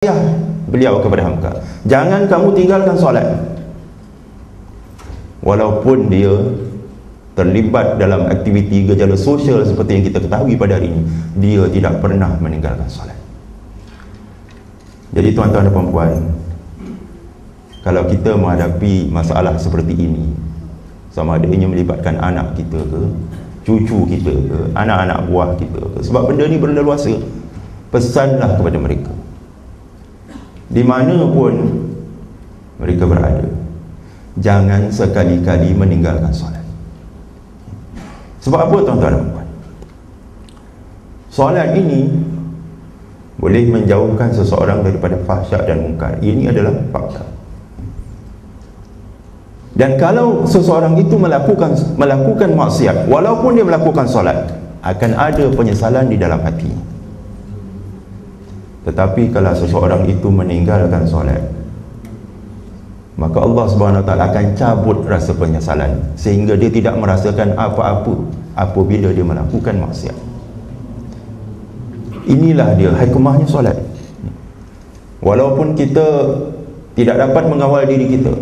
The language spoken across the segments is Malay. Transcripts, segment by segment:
beliau kepada Hamka, jangan kamu tinggalkan solat. Walaupun dia terlibat dalam aktiviti gejala sosial seperti yang kita ketahui pada hari ini, dia tidak pernah meninggalkan solat. Jadi tuan-tuan dan puan-puan, kalau kita menghadapi masalah seperti ini, sama ada ini melibatkan anak kita ke, cucu kita ke, anak-anak buah kita ke, sebab benda ni berleluasa, pesanlah kepada mereka di mana pun mereka berada, jangan sekali-kali meninggalkan solat. Sebab apa tuan-tuan dan puan? Solat ini boleh menjauhkan seseorang daripada fahsyat dan mungkar. Ini adalah fakta. Dan kalau seseorang itu melakukan maksiat, walaupun dia melakukan solat, akan ada penyesalan di dalam hatinya. Tetapi kalau seseorang itu meninggalkan solat, maka Allah SWT akan cabut rasa penyesalan, sehingga dia tidak merasakan apa-apa apabila dia melakukan maksiat. Inilah dia hikmahnya solat. Walaupun kita tidak dapat mengawal diri kita,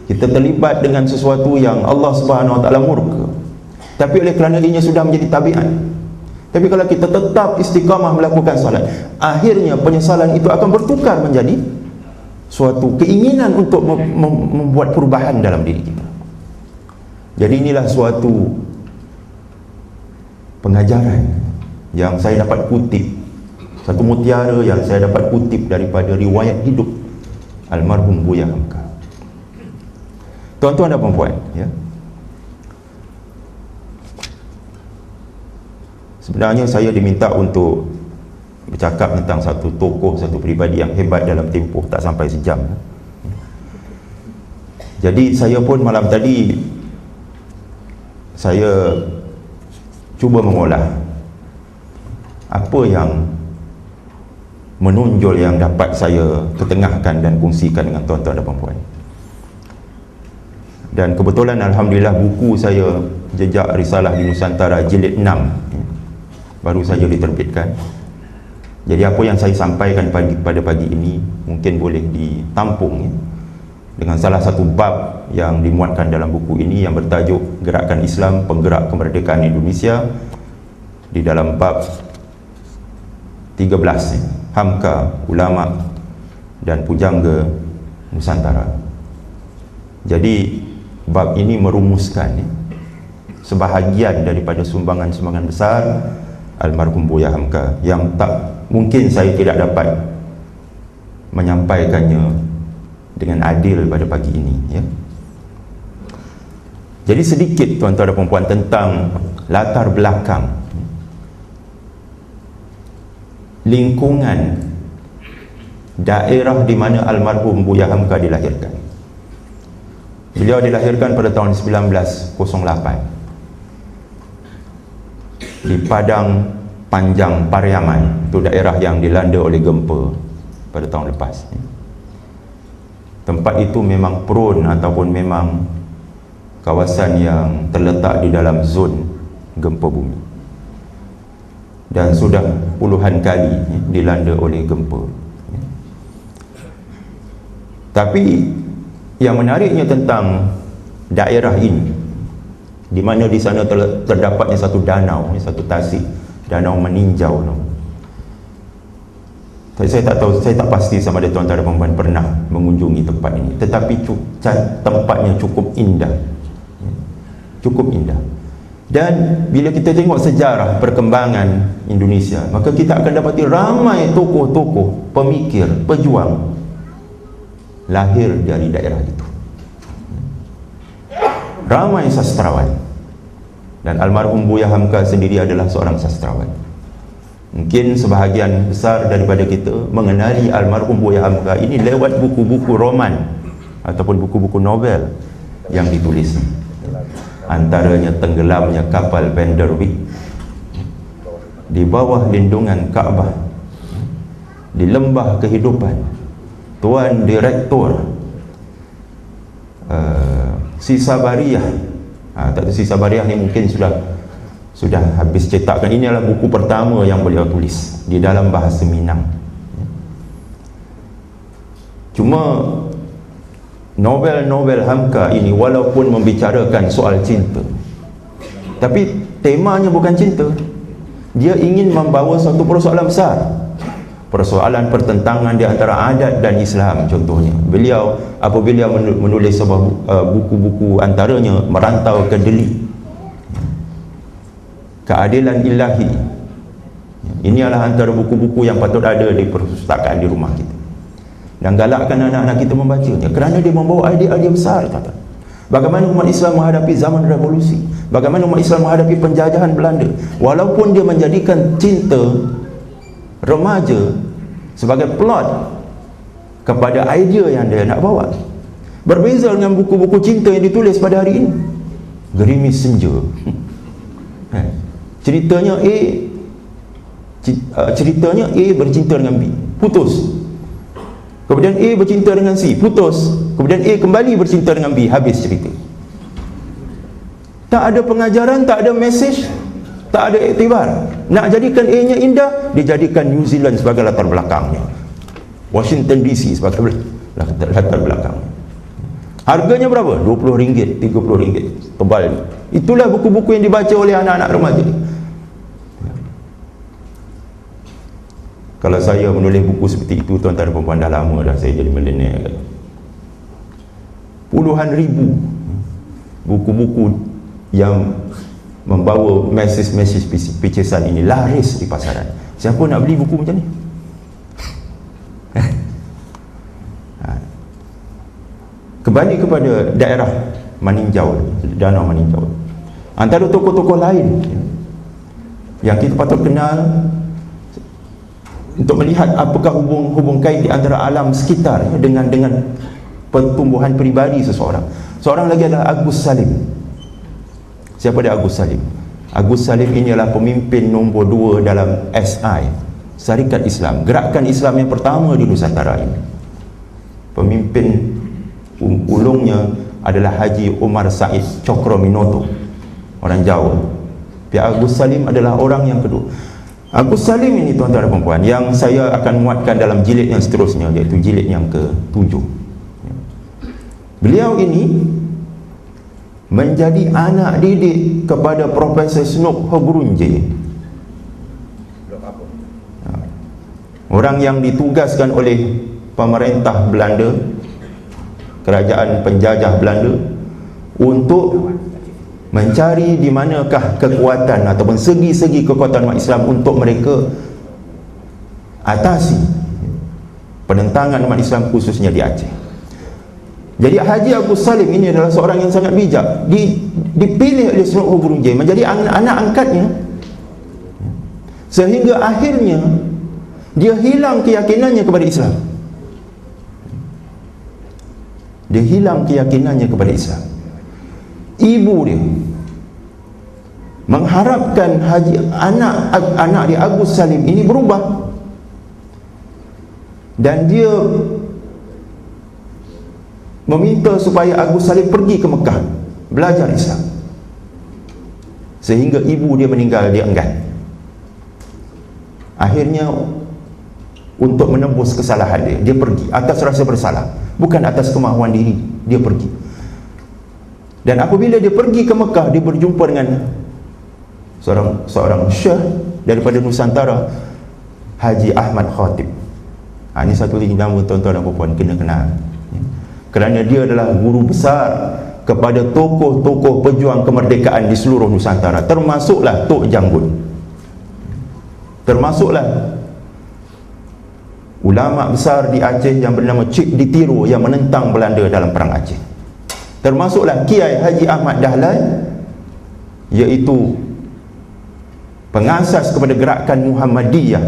kita terlibat dengan sesuatu yang Allah SWT murka, tapi oleh kerana ianya sudah menjadi tabiat. Tapi kalau kita tetap istiqamah melakukan salat, akhirnya penyesalan itu akan bertukar menjadi suatu keinginan untuk membuat perubahan dalam diri kita. Jadi inilah suatu pengajaran yang saya dapat kutip, satu mutiara yang saya dapat kutip daripada riwayat hidup almarhum Buya Hamka. Tuan-tuan dan puan-puan, ya, sebenarnya saya diminta untuk bercakap tentang satu tokoh, satu peribadi yang hebat dalam tempoh tak sampai sejam. Jadi saya pun malam tadi saya cuba mengolah apa yang menonjol yang dapat saya ketengahkan dan kongsikan dengan tuan-tuan dan puan-puan. Dan kebetulan alhamdulillah buku saya Jejak Risalah di Nusantara jilid 6 baru saja diterbitkan. Jadi apa yang saya sampaikan pada pagi ini mungkin boleh ditampung dengan salah satu bab yang dimuatkan dalam buku ini yang bertajuk Gerakan Islam Penggerak Kemerdekaan Indonesia, di dalam bab 13, Hamka, Ulama dan Pujangga Nusantara. Jadi bab ini merumuskan sebahagian daripada sumbangan-sumbangan besar almarhum Buya Hamka yang tak mungkin saya tidak dapat menyampaikannya dengan adil pada pagi ini, ya. Jadi sedikit tuan-tuan dan puan-puan tentang latar belakang lingkungan daerah di mana almarhum Buya Hamka dilahirkan. Beliau dilahirkan pada tahun 1908 di Padang Panjang, Pariaman. Itu daerah yang dilanda oleh gempa pada tahun lepas. Tempat itu memang prone ataupun memang kawasan yang terletak di dalam zon gempa bumi, dan sudah puluhan kali dilanda oleh gempa. Tapi yang menariknya tentang daerah ini, di mana di sana terdapatnya satu danau, satu tasik, danau meninjau. Saya tak tahu, saya tak pasti sama ada tuan-tuan dan puan-puan pernah mengunjungi tempat ini, tetapi tempatnya cukup indah, cukup indah. Dan bila kita tengok sejarah perkembangan Indonesia, maka kita akan dapati ramai tokoh-tokoh, pemikir, pejuang lahir dari daerah itu. Ramai sastrawan, dan almarhum Buya Hamka sendiri adalah seorang sastrawan. Mungkin sebahagian besar daripada kita mengenali almarhum Buya Hamka ini lewat buku-buku roman ataupun buku-buku novel yang ditulis. Antaranya Tenggelamnya Kapal Vanderbilt, Di Bawah Lindungan Kaabah, Di Lembah Kehidupan, Tuan Direktur, Sisa Bariah. Tak tahu Sisa Bariah ni mungkin sudah habis cetakkan. Ini adalah buku pertama yang beliau tulis di dalam bahasa Minang. Cuma novel-novel Hamka ini walaupun membicarakan soal cinta, tapi temanya bukan cinta. Dia ingin membawa satu persoalan besar, persoalan pertentangan di antara adat dan Islam. Contohnya, beliau apabila menulis sebuah buku-buku, antaranya Merantau ke Delhi, Keadilan Ilahi. Ini adalah antara buku-buku yang patut ada di perpustakaan di rumah kita, dan galakkan anak-anak kita membacanya, kerana dia membawa idea-idea besar. Kata, bagaimana umat Islam menghadapi zaman revolusi, bagaimana umat Islam menghadapi penjajahan Belanda, walaupun dia menjadikan cinta remaja sebagai plot kepada idea yang dia nak bawa. Berbeza dengan buku-buku cinta yang ditulis pada hari ini. Gerimis Senja, ceritanya A bercinta dengan B, putus. Kemudian A bercinta dengan C, putus. Kemudian A kembali bercinta dengan B, habis cerita. Tak ada pengajaran, tak ada mesej, tak ada iktibar. Nak jadikan A nya indah, dijadikan New Zealand sebagai latar belakangnya, Washington DC sebagai latar belakangnya. Harganya berapa? RM20, RM30, tebal. Itulah buku-buku yang dibaca oleh anak-anak remaja. Kalau saya menulis buku seperti itu, tuan-tuan dan puan-puan, dah lama dah saya jadi milenial. Puluhan ribu buku-buku yang membawa mesej-mesej picisan ini laris di pasaran. Siapa nak beli buku macam ni? Kembali kepada daerah Maninjau, Danau Maninjau, antara tokoh-tokoh lain yang kita patut kenal untuk melihat apakah hubung kait di antara alam sekitar dengan pertumbuhan peribadi seseorang. Seorang lagi adalah Agus Salim. Siapa dia Agus Salim? Agus Salim ini adalah pemimpin nombor 2 dalam SI, Syarikat Islam, gerakan Islam yang pertama di Nusantara ini. Pemimpin ulungnya adalah Haji Umar Said Cokro-Minoto, orang Jawa. Pihak Agus Salim adalah orang yang kedua. Agus Salim ini, tuan-tuan dan puan-puan, yang saya akan muatkan dalam jilid yang seterusnya, iaitu jilid yang ke-7. Beliau ini menjadi anak didik kepada Profesor Snoop Hogurunje, orang yang ditugaskan oleh pemerintah Belanda, kerajaan penjajah Belanda, untuk mencari di manakah kekuatan ataupun segi-segi kekuatan umat Islam untuk mereka atasi penentangan umat Islam khususnya di Aceh. Jadi Haji Agus Salim ini adalah seorang yang sangat bijak, dipilih oleh Snoop Hogurunje menjadi anak angkatnya, sehingga akhirnya dia hilang keyakinannya kepada Islam. Dia hilang keyakinannya kepada Islam. Ibu dia mengharapkan anak dia Agus Salim ini berubah, dan dia meminta supaya Agus Salim pergi ke Mekah belajar Islam. Sehingga ibu dia meninggal, dia enggan. Akhirnya untuk menembus kesalahan dia pergi atas rasa bersalah, bukan atas kemahuan diri. Dia pergi. Dan apabila dia pergi ke Mekah, dia berjumpa dengan seorang syekh daripada Nusantara, Haji Ahmad Khatib. Ini satu lagi nama, tuan-tuan dan puan-puan, kena kenal, kerana dia adalah guru besar kepada tokoh-tokoh pejuang kemerdekaan di seluruh Nusantara, termasuklah Tok Janggut, termasuklah ulama besar di Aceh yang bernama Cik Ditiro yang menentang Belanda dalam Perang Aceh, termasuklah Kiai Haji Ahmad Dahlan, iaitu pengasas kepada gerakan Muhammadiyah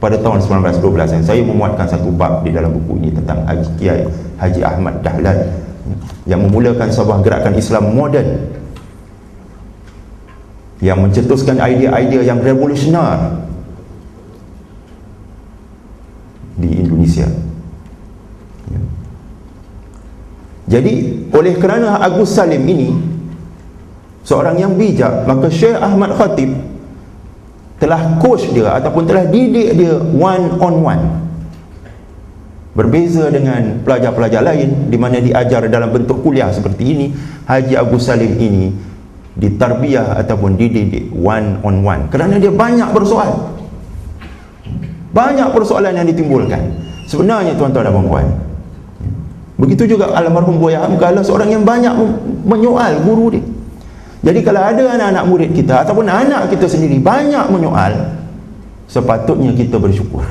pada tahun 1912. Saya memuatkan satu bab di dalam buku ini tentang Kiai Haji Ahmad Dahlan yang memulakan sebuah gerakan Islam moden yang mencetuskan idea-idea yang revolusioner di Indonesia. Jadi oleh kerana Agus Salim ini seorang yang bijak, maka Syekh Ahmad Khatib telah coach dia ataupun telah didik dia one on one. Berbeza dengan pelajar-pelajar lain di mana diajar dalam bentuk kuliah seperti ini, Haji Agus Salim ini ditarbiyah ataupun dididik one on one, kerana dia banyak bersoal. Banyak persoalan yang ditimbulkan sebenarnya, tuan-tuan dan puan-puan. Begitu juga almarhum Buya Hamka adalah seorang yang banyak menyoal guru dia. Jadi kalau ada anak-anak murid kita ataupun anak kita sendiri banyak menyoal, sepatutnya kita bersyukur,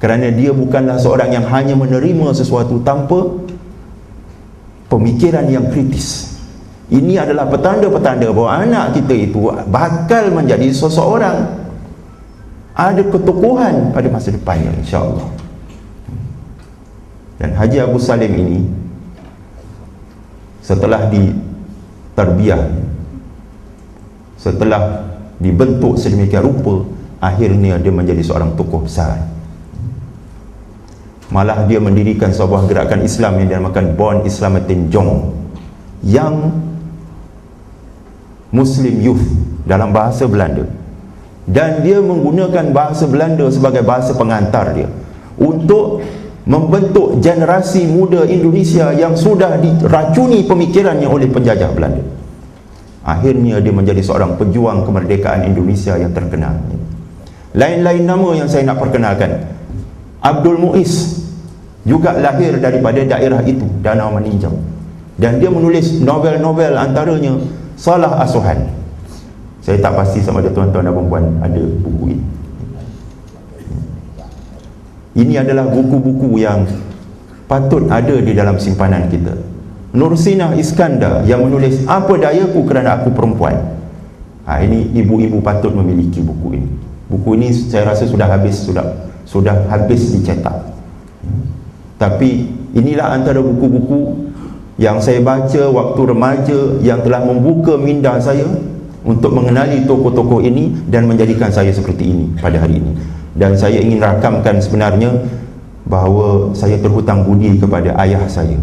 kerana dia bukanlah seorang yang hanya menerima sesuatu tanpa pemikiran yang kritis. Ini adalah petanda-petanda bahawa anak kita itu bakal menjadi seseorang ada ketokohan pada masa depannya, insya-Allah. Dan Haji Agus Salim ini setelah ditarbiyah, setelah dibentuk sedemikian rupa, akhirnya dia menjadi seorang tokoh besar. Malah dia mendirikan sebuah gerakan Islam yang dinamakan Bon Islamatin Jong, yang Muslim Youth dalam bahasa Belanda, dan dia menggunakan bahasa Belanda sebagai bahasa pengantar dia untuk membentuk generasi muda Indonesia yang sudah diracuni pemikirannya oleh penjajah Belanda. Akhirnya dia menjadi seorang pejuang kemerdekaan Indonesia yang terkenal. Lain-lain nama yang saya nak perkenalkan, Abdul Muiz juga lahir daripada daerah itu, Danau Meninjau, dan dia menulis novel-novel, antaranya Salah Asuhan. Saya tak pasti sama ada tuan-tuan dan puan ada buku ini. Ini adalah buku-buku yang patut ada di dalam simpanan kita. Nursinah Iskandar yang menulis Apa Dayaku Kerana Aku Perempuan. Ini ibu-ibu patut memiliki buku ini. Buku ini saya rasa sudah habis dicetak. Tapi inilah antara buku-buku yang saya baca waktu remaja yang telah membuka minda saya untuk mengenali tokoh-tokoh ini dan menjadikan saya seperti ini pada hari ini. Dan saya ingin rakamkan sebenarnya bahawa saya terhutang budi kepada ayah saya,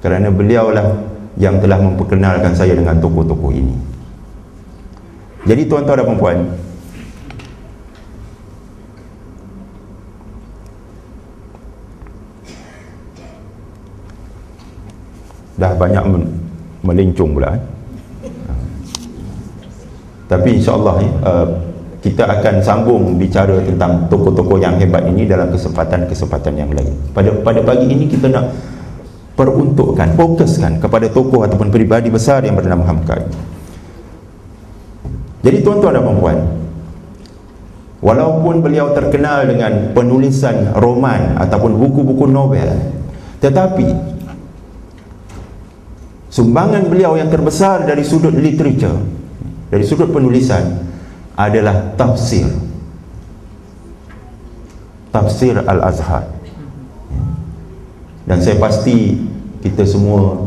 kerana beliaulah yang telah memperkenalkan saya dengan tokoh-tokoh ini. Jadi tuan-tuan dan puan, dah banyak melencong pula. Tapi insya-Allah kita akan sambung bicara tentang tokoh-tokoh yang hebat ini dalam kesempatan-kesempatan yang lain. Pada pagi ini kita nak peruntukkan, fokuskan kepada tokoh ataupun peribadi besar yang bernama Hamka. Jadi tuan-tuan dan puan, walaupun beliau terkenal dengan penulisan roman ataupun buku-buku novel, tetapi sumbangan beliau yang terbesar dari sudut literature, dari sudut penulisan, adalah tafsir Al-Azhar. Dan saya pasti kita semua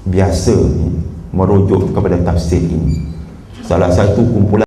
biasa merujuk kepada tafsir ini. Salah satu kumpulan